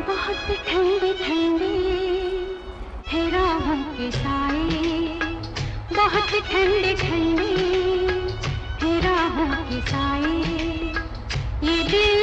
बहुत ठंडे ठंडे है राहों के साए, बहुत ठंडे ठंडे है राहों के साए, ये दिल